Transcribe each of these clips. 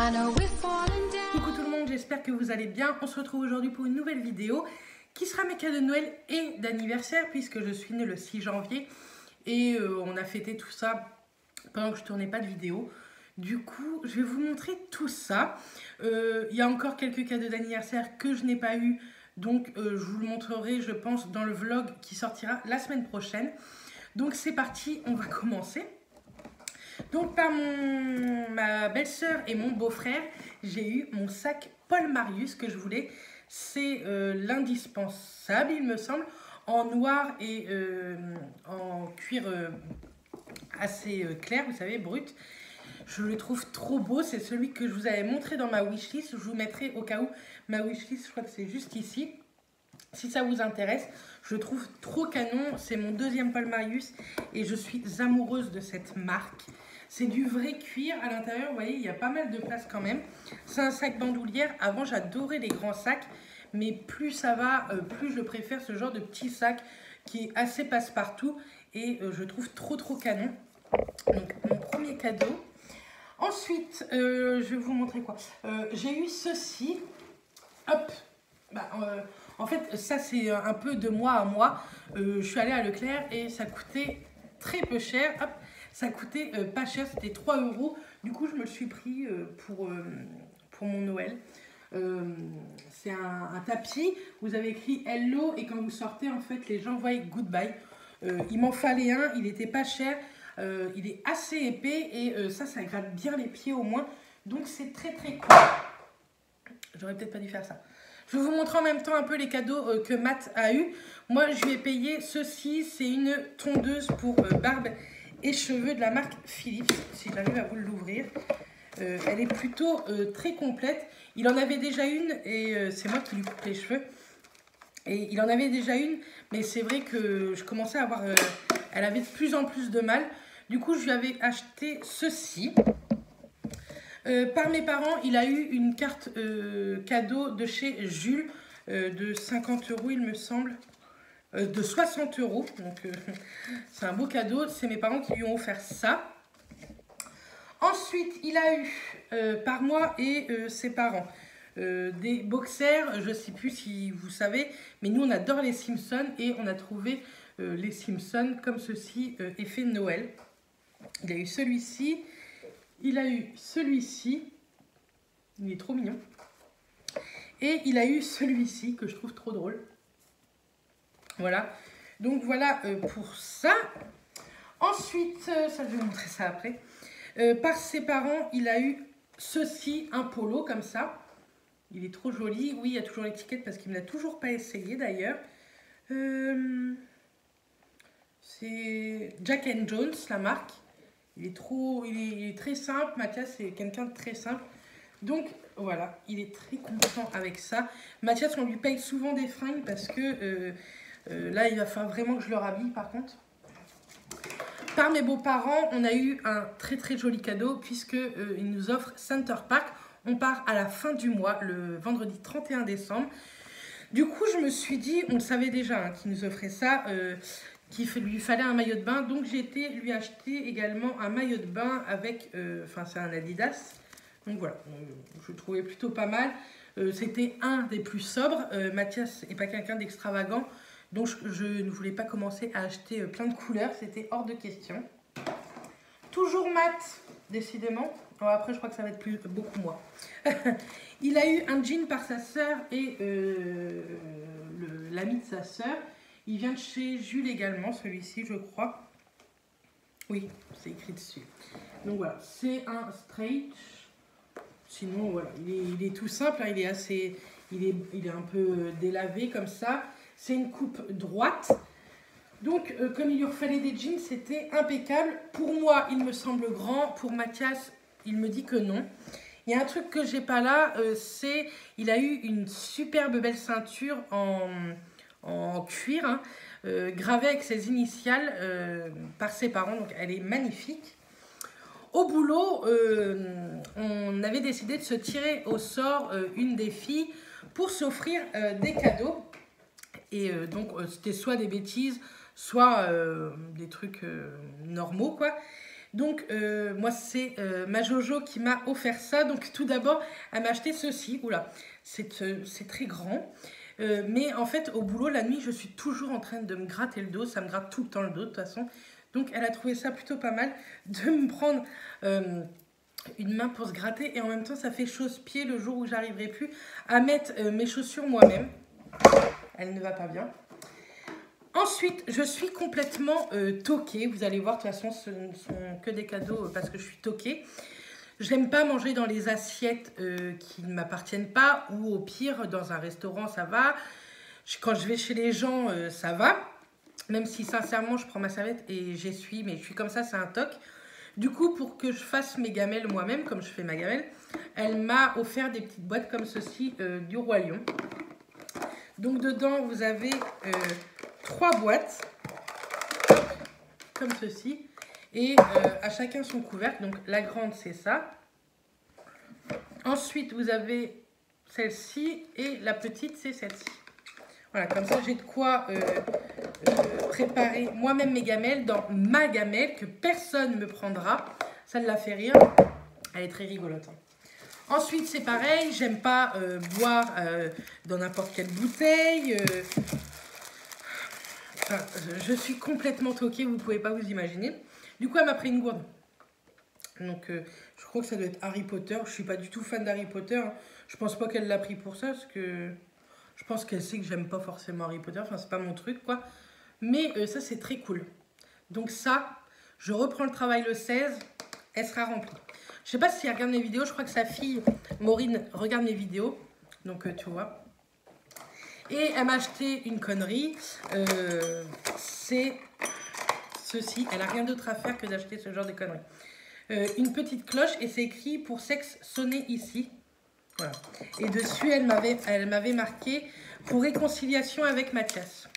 Coucou tout le monde, j'espère que vous allez bien. On se retrouve aujourd'hui pour une nouvelle vidéo qui sera mes cadeaux de Noël et d'anniversaire puisque je suis née le 6 janvier et on a fêté tout ça pendant que je tournais pas de vidéo. Du coup, je vais vous montrer tout ça. Il y a encore quelques cadeaux d'anniversaire que je n'ai pas eu, donc je vous le montrerai, je pense, dans le vlog qui sortira la semaine prochaine. Donc c'est parti, on va commencer. Donc par ma belle-sœur et mon beau-frère, j'ai eu mon sac Paul Marius que je voulais. C'est l'indispensable, il me semble, en noir et en cuir assez clair, vous savez, brut. Je le trouve trop beau, c'est celui que je vous avais montré dans ma wishlist. Je vous mettrai au cas où ma wishlist, je crois que c'est juste ici. Si ça vous intéresse, je le trouve trop canon. C'est mon deuxième Paul Marius et je suis amoureuse de cette marque. C'est du vrai cuir à l'intérieur, vous voyez, il y a pas mal de place quand même. C'est un sac bandoulière. Avant, j'adorais les grands sacs, mais plus ça va, plus je préfère ce genre de petit sac qui est assez passe-partout et je trouve trop canon. Donc, mon premier cadeau. Ensuite, je vais vous montrer quoi. J'ai eu ceci. Hop. En fait, ça, c'est un peu de mois à mois. Je suis allée à Leclerc et ça coûtait très peu cher. Hop. Ça coûtait pas cher, c'était 3 €. Du coup, je me le suis pris pour mon Noël. C'est un tapis. Vous avez écrit Hello et quand vous sortez, en fait, les gens voient Goodbye. Il m'en fallait un, il était pas cher. Il est assez épais et ça gratte bien les pieds au moins. Donc, c'est très cool. J'aurais peut-être pas dû faire ça. Je vais vous montrer en même temps un peu les cadeaux que Matt a eu. Moi, je lui ai payé ceci. C'est une tondeuse pour barbe et cheveux de la marque Philips, si j'arrive à vous l'ouvrir. Elle est plutôt très complète. Il en avait déjà une et c'est moi qui lui coupe les cheveux. Et il en avait déjà une, mais c'est vrai que je commençais à avoir... elle avait de plus en plus de mal. Du coup, je lui avais acheté ceci. Par mes parents, il a eu une carte cadeau de chez Jules de 50 €, il me semble. De 60 €, donc c'est un beau cadeau, c'est mes parents qui lui ont offert ça. Ensuite, il a eu par moi et ses parents des boxers, je ne sais plus si vous savez, mais nous on adore les Simpsons et on a trouvé les Simpsons comme ceci, effet Noël. Il a eu celui-ci, il a eu celui-ci, il est trop mignon, et il a eu celui-ci que je trouve trop drôle. Voilà, donc voilà pour ça. Ensuite, ça je vais vous montrer ça après. Par ses parents, il a eu ceci, un polo comme ça. Il est trop joli. Oui, il y a toujours l'étiquette parce qu'il ne l'a toujours pas essayé d'ailleurs. C'est Jack & Jones, la marque. Il est très simple. Mathias, c'est quelqu'un de très simple. Donc voilà, il est très content avec ça. Mathias, on lui paye souvent des fringues parce que... là, il va falloir vraiment que je le rhabille par contre. Par mes beaux-parents, on a eu un très joli cadeau puisque ils nous offrent Center Park. On part à la fin du mois, le vendredi 31 décembre. Du coup, je me suis dit, on le savait déjà hein, qu'ils nous offraient ça, qu'il lui fallait un maillot de bain. Donc, j'ai été lui acheter également un maillot de bain avec, c'est un Adidas. Donc voilà, je le trouvais plutôt pas mal. C'était un des plus sobres. Mathias n'est pas quelqu'un d'extravagant. Donc, je ne voulais pas commencer à acheter plein de couleurs. C'était hors de question. Toujours mat, décidément. Alors après, je crois que ça va être beaucoup moins. Il a eu un jean par sa sœur et l'ami de sa sœur. Il vient de chez Jules également, celui-ci, je crois. Oui, c'est écrit dessus. Donc voilà, c'est un straight. Sinon, voilà, il est tout simple. Hein, il est un peu délavé comme ça. C'est une coupe droite. Donc, comme il lui fallait des jeans, c'était impeccable. Pour moi, il me semble grand. Pour Mathias, il me dit que non. Il y a un truc que j'ai pas là, c'est il a eu une superbe belle ceinture en cuir, hein, gravée avec ses initiales par ses parents. Donc, elle est magnifique. Au boulot, on avait décidé de se tirer au sort une des filles pour s'offrir des cadeaux. Et donc, c'était soit des bêtises, soit des trucs normaux, quoi. Donc, moi, c'est ma Jojo qui m'a offert ça. Donc, tout d'abord, elle m'a acheté ceci. Oula, c'est très grand. Mais en fait, au boulot, la nuit, je suis toujours en train de me gratter le dos. Ça me gratte tout le temps le dos, de toute façon. Donc, elle a trouvé ça plutôt pas mal de me prendre une main pour se gratter. Et en même temps, ça fait chausse-pied le jour où j'arriverai plus à mettre mes chaussures moi-même. Elle ne va pas bien. Ensuite, je suis complètement toquée. Vous allez voir, de toute façon, ce ne sont que des cadeaux parce que je suis toquée. J'aime pas manger dans les assiettes qui ne m'appartiennent pas, ou au pire, dans un restaurant, ça va. Quand je vais chez les gens, ça va. Même si, sincèrement, je prends ma serviette et j'essuie, mais je suis comme ça, c'est un toc. Du coup, pour que je fasse mes gamelles moi-même, comme je fais ma gamelle, elle m'a offert des petites boîtes comme ceci du Roi Lion. Donc, dedans, vous avez 3 boîtes, comme ceci. Et à chacun son couvercle. Donc la grande c'est ça. Ensuite vous avez celle-ci et la petite c'est celle-ci. Voilà, comme ça j'ai de quoi préparer moi-même mes gamelles dans ma gamelle que personne ne me prendra. Ça la fait rire. Elle est très rigolote. Ensuite c'est pareil, j'aime pas boire dans n'importe quelle bouteille. Enfin, je suis complètement toquée, vous pouvez pas vous imaginer. Du coup, elle m'a pris une gourde. Donc, je crois que ça doit être Harry Potter. Je suis pas du tout fan d'Harry Potter. Hein. Je pense pas qu'elle l'a pris pour ça, parce que je pense qu'elle sait que j'aime pas forcément Harry Potter. Enfin, c'est pas mon truc, quoi. Mais ça, c'est très cool. Donc ça, je reprends le travail le 16. Elle sera remplie. Je sais pas si elle regarde mes vidéos. Je crois que sa fille, Maureen, regarde mes vidéos. Donc, tu vois. Et elle m'a acheté une connerie. C'est ceci. Elle a rien d'autre à faire que d'acheter ce genre de conneries. Une petite cloche et c'est écrit pour sexe sonner ici. Voilà. Et dessus, elle m'avait marqué pour réconciliation avec Mathias.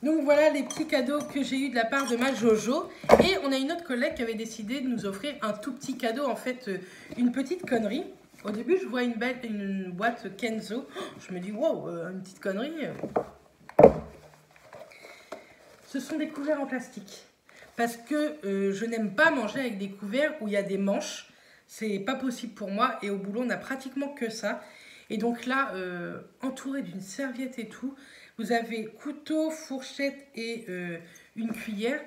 Donc voilà les petits cadeaux que j'ai eu de la part de ma Jojo. Et on a une autre collègue qui avait décidé de nous offrir un tout petit cadeau, en fait, une petite connerie. Au début, je vois une boîte Kenzo. Je me dis, wow, une petite connerie. Ce sont des couverts en plastique. Parce que je n'aime pas manger avec des couverts où il y a des manches. C'est pas possible pour moi. Et au boulot, on n'a pratiquement que ça. Et donc là, entouré d'une serviette et tout, vous avez couteau, fourchette et une cuillère.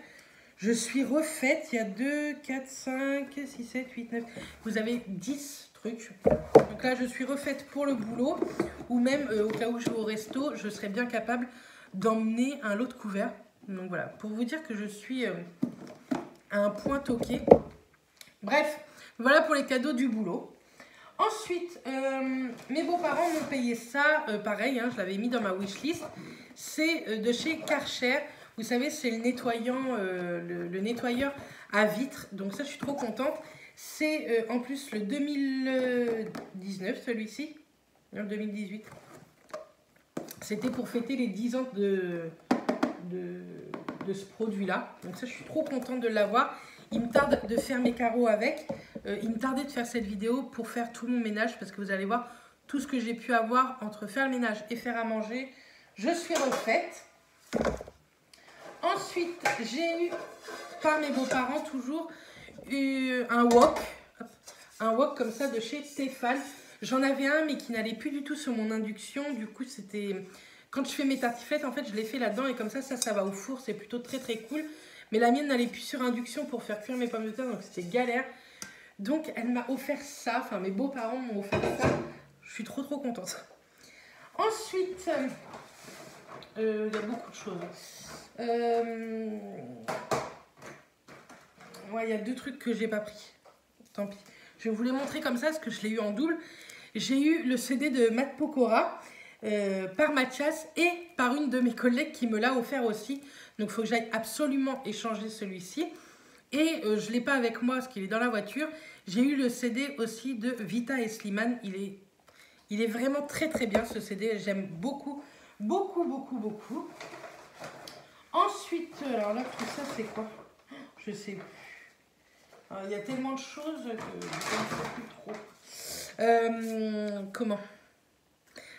Je suis refaite. Il y a 2, 4, 5, 6, 7, 8, 9. Vous avez 10 trucs. Donc là, je suis refaite pour le boulot. Ou même au cas où je vais au resto, je serais bien capable d'emmener un lot de couverts. Donc voilà, pour vous dire que je suis à un point toqué. Bref, voilà pour les cadeaux du boulot. Ensuite, mes beaux-parents m'ont payé ça, pareil, hein, je l'avais mis dans ma wishlist. C'est de chez Karcher. Vous savez, c'est le nettoyant, le nettoyeur à vitre. Donc ça, je suis trop contente. C'est en plus le 2019, celui-ci. Non, 2018. C'était pour fêter les 10 ans de ce produit-là. Donc ça, je suis trop contente de l'avoir. Il me tarde de faire mes carreaux avec. Il me tardait de faire cette vidéo pour faire tout mon ménage parce que vous allez voir tout ce que j'ai pu avoir entre faire le ménage et faire à manger. Je suis refaite. Ensuite, j'ai eu par mes beaux-parents toujours un wok. Un wok comme ça de chez Stéphane. J'en avais un mais qui n'allait plus du tout sur mon induction. Du coup, c'était... Quand je fais mes tartiflettes, en fait, je les fais là-dedans et comme ça va au four. C'est plutôt très très cool. Mais la mienne n'allait plus sur induction pour faire cuire mes pommes de terre, donc c'était galère. Donc, elle m'a offert ça. Enfin, mes beaux-parents m'ont offert ça. Je suis trop trop contente. Ensuite, il y a beaucoup de choses. Ouais, il y a 2 trucs que j'ai pas pris. Tant pis. Je vais vous les montrer comme ça parce que je l'ai eu en double. J'ai eu le CD de Matt Pokora. Par Mathias et par une de mes collègues qui me l'a offert aussi. Donc, il faut que j'aille absolument échanger celui-ci. Et je ne l'ai pas avec moi parce qu'il est dans la voiture. J'ai eu le CD aussi de Vita et Slimane. Il est vraiment très très bien ce CD. J'aime beaucoup, beaucoup, beaucoup, beaucoup. Ensuite, alors là, tout ça, c'est quoi? Je sais plus. Il y a tellement de choses que je ne sais plus trop. Comment?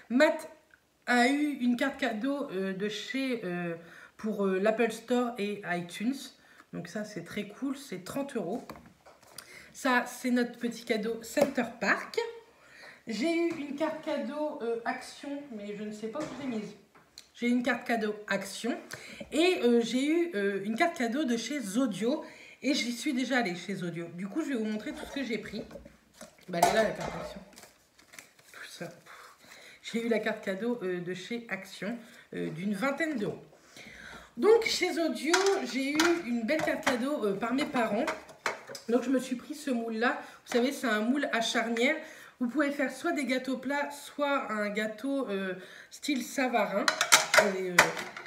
Matt a eu une carte cadeau de chez pour l'Apple Store et iTunes. Donc ça, c'est très cool, c'est 30 €. Ça, c'est notre petit cadeau Center Park. J'ai eu une carte cadeau Action, mais je ne sais pas où je l'ai mise. J'ai eu une carte cadeau Action et j'ai eu une carte cadeau de chez Zodio. Et j'y suis déjà allée chez Zodio. Du coup, je vais vous montrer tout ce que j'ai pris. Bah, elle est là, la carte Action. Tout ça. J'ai eu la carte cadeau de chez Action d'une vingtaine d'euros. Donc, chez Zodio, j'ai eu une belle carte cadeau par mes parents. Donc, je me suis pris ce moule-là. Vous savez, c'est un moule à charnière. Vous pouvez faire soit des gâteaux plats, soit un gâteau style Savarin.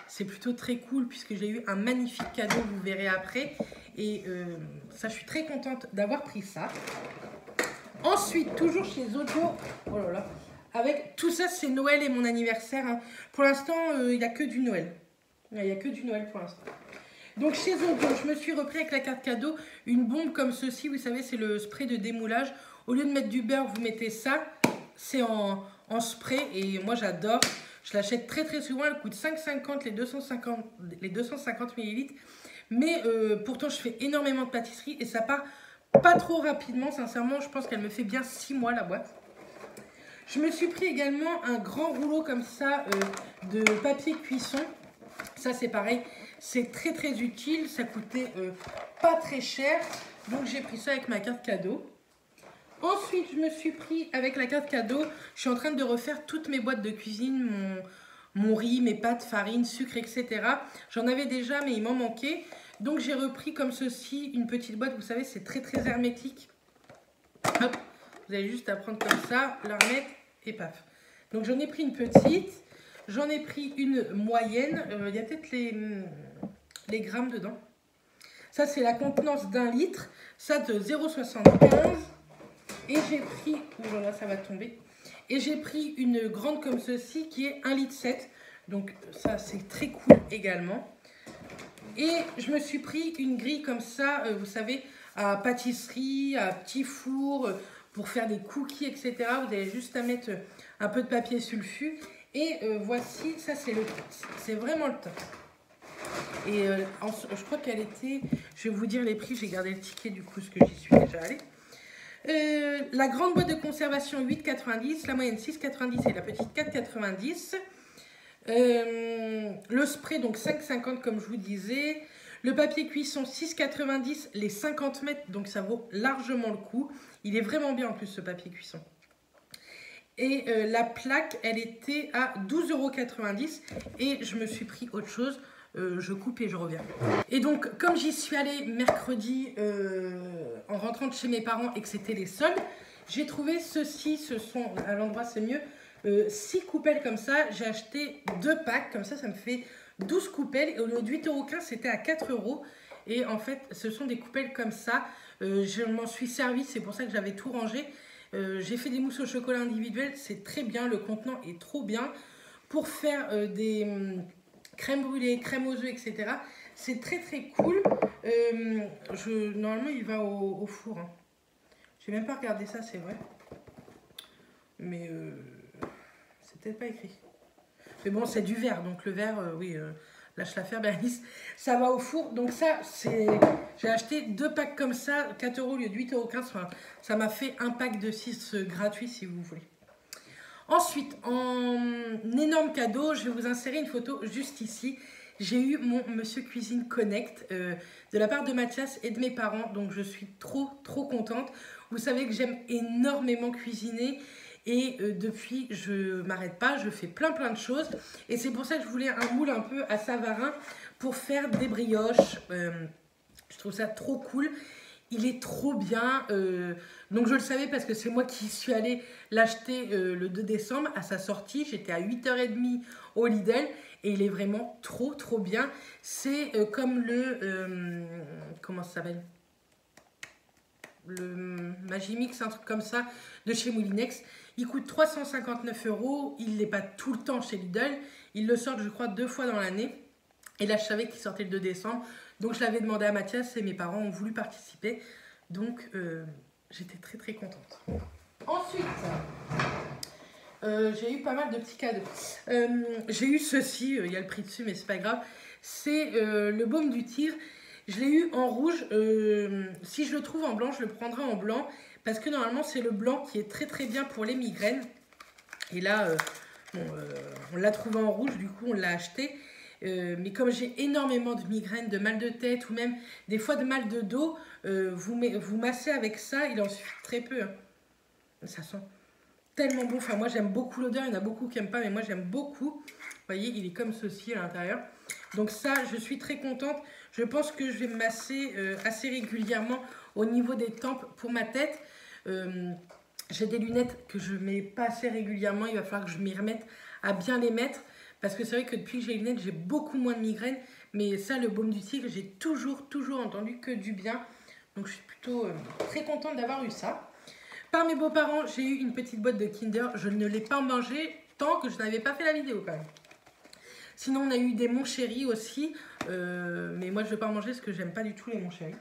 C'est plutôt très cool puisque j'ai eu un magnifique cadeau, vous verrez après. Et ça, je suis très contente d'avoir pris ça. Ensuite, toujours chez Zodio, oh là là, avec tout ça, c'est Noël et mon anniversaire. Hein. Pour l'instant, il n'y a que du Noël. Il n'y a que du Noël pour l'instant. Donc chez Zodio, je me suis repris avec la carte cadeau une bombe comme ceci. Vous savez, c'est le spray de démoulage. Au lieu de mettre du beurre, vous mettez ça. C'est en spray et moi j'adore. Je l'achète très très souvent. Elle coûte 5,50 les 250 ml. Mais pourtant, je fais énormément de pâtisserie et ça part pas trop rapidement. Sincèrement, je pense qu'elle me fait bien 6 mois la boîte. Je me suis pris également un grand rouleau comme ça de papier cuisson. Ça, c'est pareil. C'est très très utile. Ça coûtait pas très cher. Donc, j'ai pris ça avec ma carte cadeau. Ensuite, je me suis pris avec la carte cadeau. Je suis en train de refaire toutes mes boîtes de cuisine, mon riz, mes pâtes, farine, sucre, etc. J'en avais déjà, mais il m'en manquait. Donc, j'ai repris comme ceci une petite boîte. Vous savez, c'est très, très hermétique. Hop, vous avez juste à prendre comme ça, la remettre et paf. Donc, j'en ai pris une petite. J'en ai pris une moyenne. Il y a peut-être les grammes dedans. Ça, c'est la contenance d'1 litre. Ça, de 0,75. Et j'ai pris, oh là, ça va tomber. Et j'ai pris une grande comme ceci qui est 1,7 litre. Donc ça, c'est très cool également. Et je me suis pris une grille comme ça, vous savez, à pâtisserie, à petit four, pour faire des cookies, etc. Vous avez juste à mettre un peu de papier sulfu. Et voici, ça c'est le top. C'est vraiment le top. Et je crois qu'elle était, je vais vous dire les prix, j'ai gardé le ticket du coup, parce que j'y suis déjà allée. La grande boîte de conservation 8,90, la moyenne 6,90 et la petite 4,90. Le spray donc 5,50 comme je vous disais. Le papier cuisson 6,90 les 50 mètres, donc ça vaut largement le coup. Il est vraiment bien en plus ce papier cuisson. Et la plaque, elle était à 12,90 € et je me suis pris autre chose. Je coupe et je reviens. Et donc, comme j'y suis allée mercredi en rentrant de chez mes parents et que c'était les soldes, j'ai trouvé ceci, ce sont, à l'endroit c'est mieux, 6 coupelles comme ça. J'ai acheté 2 packs, comme ça me fait 12 coupelles. Et au lieu de 8,15 €, c'était à 4 €. Et en fait, ce sont des coupelles comme ça. Je m'en suis servi, c'est pour ça que j'avais tout rangé. J'ai fait des mousses au chocolat individuelles, c'est très bien, le contenant est trop bien. Pour faire des crème brûlée, crème aux œufs, etc. C'est très très cool. Normalement, il va au four. Hein. J'ai même pas regardé ça, c'est vrai. Mais c'est peut-être pas écrit. Mais bon, c'est du verre, donc le verre, oui, lâche l'affaire, Bernice. Ça va au four. Donc ça, c'est... J'ai acheté 2 packs comme ça, 4 € au lieu de 8,15 €. Enfin, ça m'a fait un pack de 6 gratuit, si vous voulez. Ensuite, en énorme cadeau, je vais vous insérer une photo juste ici. J'ai eu mon Monsieur Cuisine Connect de la part de Mathias et de mes parents. Donc, je suis trop, trop contente. Vous savez que j'aime énormément cuisiner. Et depuis, je ne m'arrête pas. Je fais plein, plein de choses. Et c'est pour ça que je voulais un moule un peu à Savarin pour faire des brioches. Je trouve ça trop cool. Il est trop bien, donc je le savais parce que c'est moi qui suis allée l'acheter le 2 décembre à sa sortie. J'étais à 8h30 au Lidl et il est vraiment trop trop bien. C'est comme le, comment ça s'appelle, le Magimix, un truc comme ça de chez Moulinex. Il coûte 359 €, il n'est pas tout le temps chez Lidl. Ils le sortent je crois 2 fois dans l'année. Et là je savais qu'il sortait le 2 décembre. Donc je l'avais demandé à Mathias et mes parents ont voulu participer. Donc j'étais très très contente. Ensuite, j'ai eu pas mal de petits cadeaux. J'ai eu ceci, il y a le prix dessus mais c'est pas grave. C'est le baume du Tir. Je l'ai eu en rouge. Si je le trouve en blanc, je le prendrai en blanc. Parce que normalement, c'est le blanc qui est très très bien pour les migraines. Et là, bon, on l'a trouvé en rouge, du coup, on l'a acheté. Mais comme j'ai énormément de migraines, de mal de tête ou même des fois de mal de dos, vous massez avec ça, il en suffit très peu. Hein. Ça sent tellement bon. Enfin, moi, j'aime beaucoup l'odeur. Il y en a beaucoup qui n'aiment pas, mais moi, j'aime beaucoup. Vous voyez, il est comme ceci à l'intérieur. Donc ça, je suis très contente. Je pense que je vais me masser assez régulièrement au niveau des tempes pour ma tête. J'ai des lunettes que je ne mets pas assez régulièrement. Il va falloir que je m'y remette à bien les mettre. Parce que c'est vrai que depuis que j'ai les lunettes, j'ai beaucoup moins de migraines. Mais ça, le baume du tigre, j'ai toujours entendu que du bien. Donc je suis plutôt très contente d'avoir eu ça. Par mes beaux-parents, j'ai eu une petite boîte de Kinder. Je ne l'ai pas mangée tant que je n'avais pas fait la vidéo quand même. Sinon, on a eu des Mon Chéri aussi. Mais moi, je ne vais pas en manger parce que j'aime pas du tout les Mon Chéri.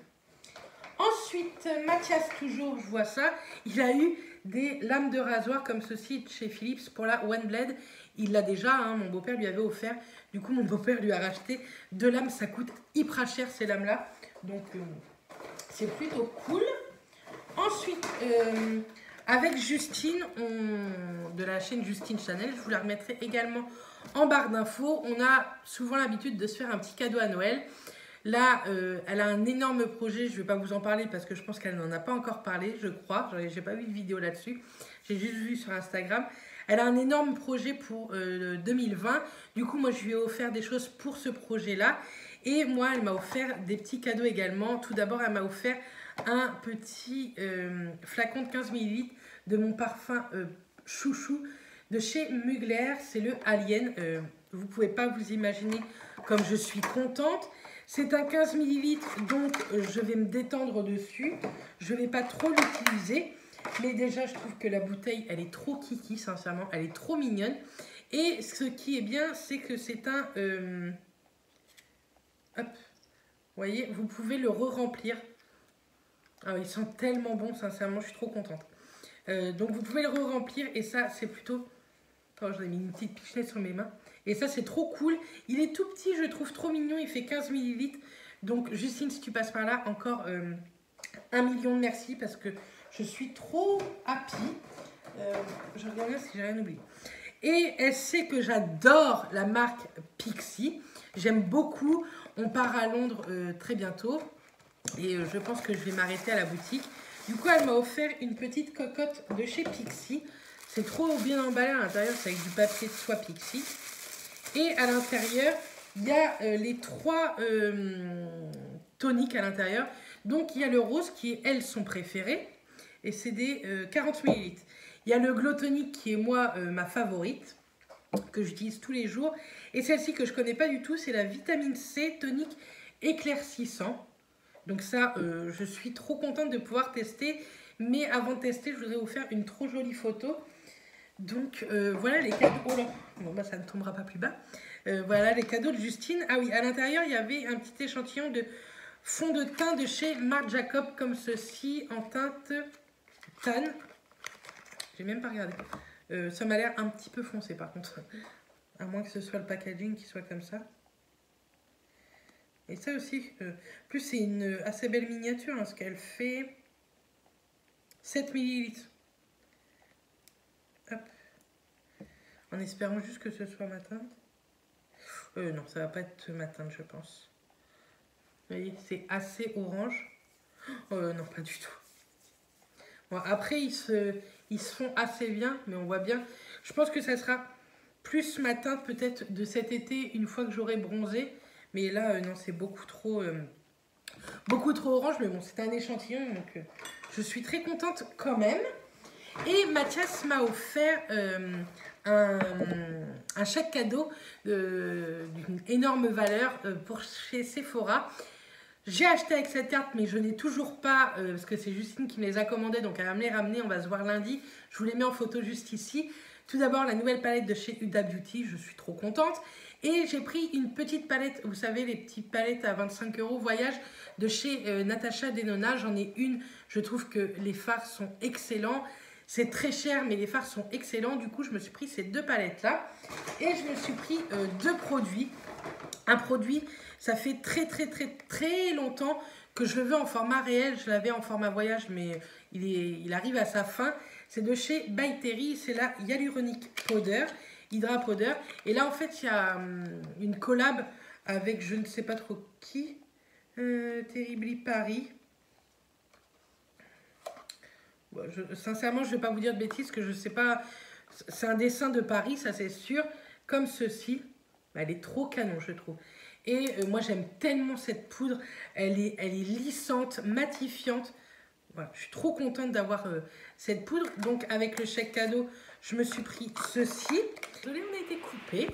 Ensuite, Mathias, toujours, je vois ça. Il a eu des lames de rasoir comme ceci chez Philips pour la One Blade. Il l'a déjà, hein, mon beau-père lui avait offert. Du coup, mon beau-père lui a racheté 2 lames. Ça coûte hyper cher ces lames-là. Donc, c'est plutôt cool. Ensuite, avec Justine, de la chaîne Justine Chanel, je vous la remettrai également en barre d'infos. On a souvent l'habitude de se faire un petit cadeau à Noël. Là, elle a un énorme projet. Je ne vais pas vous en parler parce que je pense qu'elle n'en a pas encore parlé, je crois. Je n'ai pas vu de vidéo là-dessus. J'ai juste vu sur Instagram. Elle a un énorme projet pour 2020. Du coup, moi, je lui ai offert des choses pour ce projet-là. Et moi, elle m'a offert des petits cadeaux également. Tout d'abord, elle m'a offert un petit flacon de 15 ml de mon parfum chouchou de chez Mugler. C'est le Alien. Vous ne pouvez pas vous imaginer comme je suis contente. C'est un 15 ml, donc je vais me détendre dessus. Je ne vais pas trop l'utiliser. Mais déjà, je trouve que la bouteille, elle est trop kiki, sincèrement. Elle est trop mignonne. Et ce qui est bien, c'est que c'est un... hop, vous voyez, vous pouvez le re-remplir. Ah, il sent tellement bon, sincèrement, je suis trop contente. Donc, vous pouvez le re-remplir. Et ça, c'est plutôt... Oh, j'en ai mis une petite pichenette sur mes mains. Et ça, c'est trop cool. Il est tout petit, je le trouve trop mignon. Il fait 15 ml. Donc, Justine, si tu passes par là, encore 1 million de merci parce que je suis trop happy. Je regarde bien si j'ai rien oublié. Et elle sait que j'adore la marque Pixi. J'aime beaucoup. On part à Londres très bientôt. Et je pense que je vais m'arrêter à la boutique. Du coup, elle m'a offert une petite cocotte de chez Pixi. C'est trop bien emballé à l'intérieur. C'est avec du papier de soie Pixi. Et à l'intérieur, il y a les 3 toniques à l'intérieur. Donc, il y a le rose qui est, elle, son préféré. Et c'est des 40 ml. Il y a le Glow Tonic qui est, moi, ma favorite. Que j'utilise tous les jours. Et celle-ci que je ne connais pas du tout, c'est la vitamine C tonique éclaircissant. Donc ça, je suis trop contente de pouvoir tester. Mais avant de tester, je voudrais vous faire une trop jolie photo. Donc voilà les cadeaux. Oh là, bon bah ça ne tombera pas plus bas. Voilà les cadeaux de Justine. Ah oui, à l'intérieur il y avait un petit échantillon de fond de teint de chez Marc Jacob comme ceci en teinte tan. J'ai même pas regardé. Ça m'a l'air un petit peu foncé par contre. À moins que ce soit le packaging qui soit comme ça. Et ça aussi, plus c'est une assez belle miniature hein, parce qu'elle fait 7 ml. Hop. En espérant juste que ce soit ma teinte. Non, ça va pas être ma teinte, je pense. Vous voyez, c'est assez orange. Non, pas du tout. Bon, après, ils se font assez bien, mais on voit bien. Je pense que ça sera plus ma teinte peut-être de cet été, une fois que j'aurai bronzé. Mais là, non, c'est beaucoup trop orange. Mais bon, c'est un échantillon, donc je suis très contente quand même. Et Mathias m'a offert un chèque cadeau d'une énorme valeur pour chez Sephora. J'ai acheté avec cette carte, mais je n'ai toujours pas, parce que c'est Justine qui me les a commandés, donc elle va me les ramener, on va se voir lundi. Je vous les mets en photo juste ici. Tout d'abord, la nouvelle palette de chez Huda Beauty, je suis trop contente. Et j'ai pris une petite palette, vous savez, les petites palettes à 25 € voyage de chez Natasha Denona. J'en ai une, je trouve que les fards sont excellents. C'est très cher, mais les fards sont excellents. Du coup, je me suis pris ces 2 palettes-là. Et je me suis pris 2 produits. Un produit Ça fait très longtemps que je le veux en format réel. Je l'avais en format voyage, mais il arrive à sa fin. C'est de chez By Terry, c'est la Hyaluronic Powder, Hydra Powder. Et là, en fait, il y a une collab avec je ne sais pas trop qui, Terribly Paris. Bon, sincèrement, je ne vais pas vous dire de bêtises, que je ne sais pas. C'est un dessin de Paris, ça c'est sûr, comme ceci. Elle est trop canon, je trouve. Et moi, j'aime tellement cette poudre. Elle est lissante, matifiante. Voilà, je suis trop contente d'avoir cette poudre. Donc, avec le chèque cadeau, je me suis pris ceci. Désolée, on a été coupé.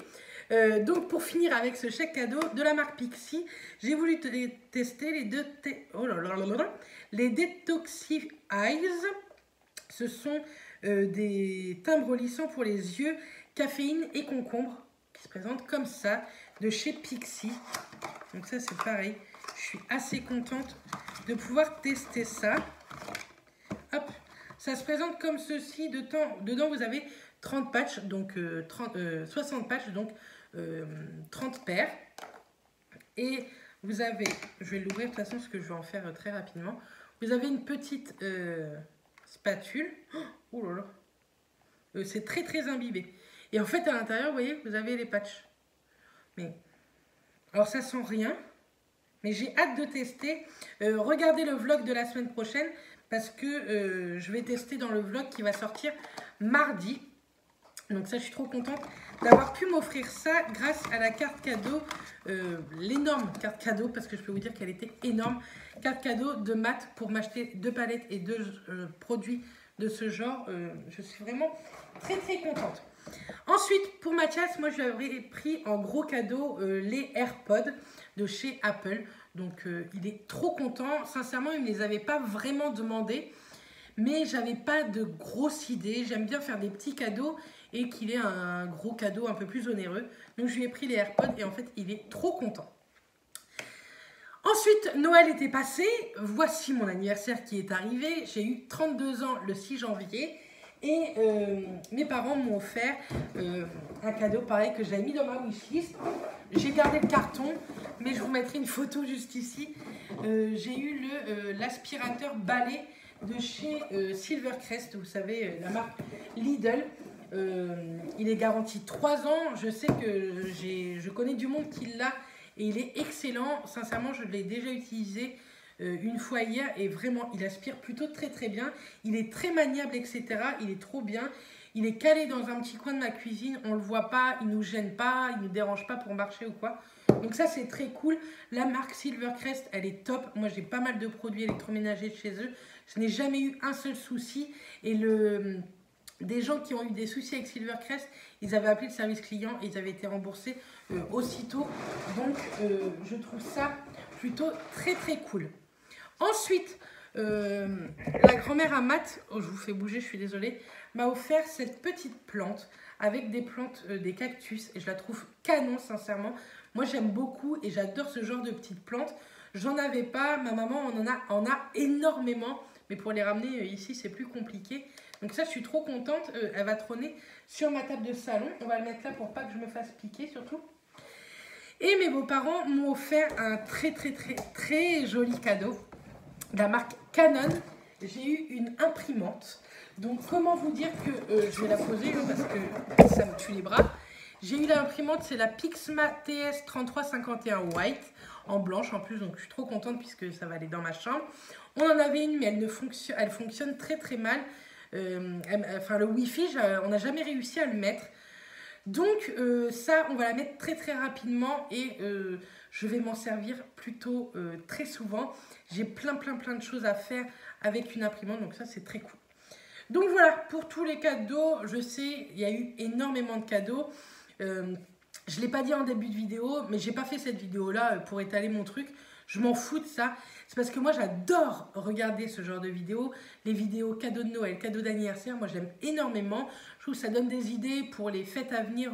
Donc, pour finir avec ce chèque cadeau de la marque Pixi, j'ai voulu tester les Detoxi Eyes. Ce sont des timbres lissants pour les yeux, caféine et concombre, qui se présentent comme ça, de chez Pixi. Donc ça, c'est pareil. Je suis assez contente de pouvoir tester ça. Hop, ça se présente comme ceci. Dedans, vous avez 30 patchs, donc 60 patchs, donc 30 paires. Et vous avez, je vais l'ouvrir de toute façon, parce que je vais en faire très rapidement. Vous avez une petite spatule. Oh là là. C'est très imbibé. Et en fait, à l'intérieur, vous voyez, vous avez les patchs. Mais, alors ça sent rien. Mais j'ai hâte de tester. Regardez le vlog de la semaine prochaine. Parce que je vais tester dans le vlog qui va sortir mardi. Donc ça, je suis trop contente d'avoir pu m'offrir ça grâce à la carte cadeau. L'énorme carte cadeau, parce que je peux vous dire qu'elle était énorme. Carte cadeau de Matt pour m'acheter 2 palettes et 2 produits de ce genre. Je suis vraiment très contente. Ensuite, pour Mathias, moi je lui avais pris en gros cadeau les AirPods de chez Apple. Donc il est trop content. Sincèrement, il ne me les avait pas vraiment demandés. Mais j'avais pas de grosse idée. J'aime bien faire des petits cadeaux et qu'il ait un gros cadeau un peu plus onéreux. Donc je lui ai pris les AirPods et en fait il est trop content. Ensuite, Noël était passé. Voici mon anniversaire qui est arrivé. J'ai eu 32 ans le 6 janvier. Et mes parents m'ont offert un cadeau pareil que j'avais mis dans ma wishlist. J'ai gardé le carton, mais je vous mettrai une photo juste ici. J'ai eu l'aspirateur balai de chez Silvercrest, vous savez, la marque Lidl. Il est garanti 3 ans. Je sais que je connais du monde qui l'a et il est excellent. Sincèrement, je l'ai déjà utilisé une fois hier et vraiment il aspire plutôt très bien. Il est très maniable, etc. Il est trop bien. Il est calé dans un petit coin de ma cuisine, on le voit pas, il nous gêne pas, il nous dérange pas pour marcher ou quoi. Donc ça c'est très cool. La marque Silvercrest, elle est top. Moi j'ai pas mal de produits électroménagers de chez eux. Je n'ai jamais eu un seul souci. Et des gens qui ont eu des soucis avec Silvercrest, ils avaient appelé le service client et ils avaient été remboursés aussitôt. Donc je trouve ça plutôt très cool. Ensuite, la grand-mère à Matt, oh, je vous fais bouger, je suis désolée, m'a offert cette petite plante avec des plantes, des cactus, et je la trouve canon, sincèrement. Moi, j'aime beaucoup et j'adore ce genre de petites plantes. J'en avais pas, ma maman en a énormément, mais pour les ramener ici, c'est plus compliqué. Donc ça, je suis trop contente. Elle va trôner sur ma table de salon. On va le mettre là pour pas que je me fasse piquer, surtout. Et mes beaux-parents m'ont offert un très joli cadeau de la marque Canon. J'ai eu une imprimante. Donc comment vous dire que je vais la poser parce que ça me tue les bras. J'ai eu l'imprimante, c'est la Pixma TS3351 White en blanche en plus, donc je suis trop contente puisque ça va aller dans ma chambre. On en avait une mais elle fonctionne très mal. Enfin le Wi-Fi, on n'a jamais réussi à le mettre. Donc ça, on va la mettre très rapidement et je vais m'en servir plutôt très souvent. J'ai plein de choses à faire avec une imprimante, donc ça c'est très cool. Donc voilà, pour tous les cadeaux, je sais, il y a eu énormément de cadeaux. Je ne l'ai pas dit en début de vidéo, mais j'ai pas fait cette vidéo-là pour étaler mon truc. Je m'en fous de ça. C'est parce que moi, j'adore regarder ce genre de vidéos. Les vidéos cadeaux de Noël, cadeaux d'anniversaire, moi, j'aime énormément. Je trouve que ça donne des idées pour les fêtes à venir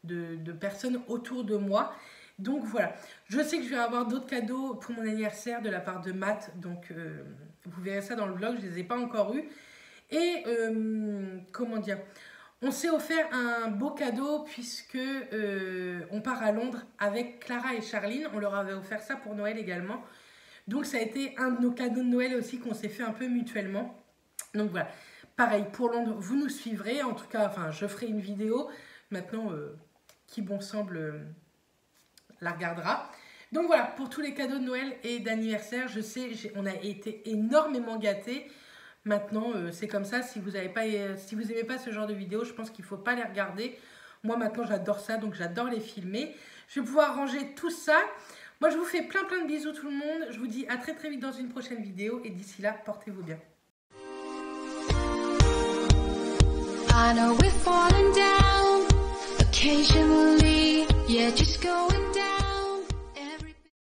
de personnes autour de moi. Donc voilà, je sais que je vais avoir d'autres cadeaux pour mon anniversaire de la part de Matt. Donc vous verrez ça dans le vlog, je ne les ai pas encore eus. Et comment dire, On s'est offert un beau cadeau puisque on part à Londres avec Clara et Charline. On leur avait offert ça pour Noël également. Donc ça a été un de nos cadeaux de Noël aussi qu'on s'est fait un peu mutuellement. Donc voilà, pareil pour Londres, vous nous suivrez. En tout cas, enfin, je ferai une vidéo. Maintenant, qui bon semble la regardera. Donc voilà, pour tous les cadeaux de Noël et d'anniversaire, je sais, on a été énormément gâtés. Maintenant, c'est comme ça. Si vous n'aimez pas ce genre de vidéos, je pense qu'il ne faut pas les regarder. Moi, maintenant, j'adore ça, donc j'adore les filmer. Je vais pouvoir ranger tout ça. Moi, je vous fais plein de bisous tout le monde. Je vous dis à très vite dans une prochaine vidéo. Et d'ici là, portez-vous bien. I know we're falling down occasionally, yeah, just going down.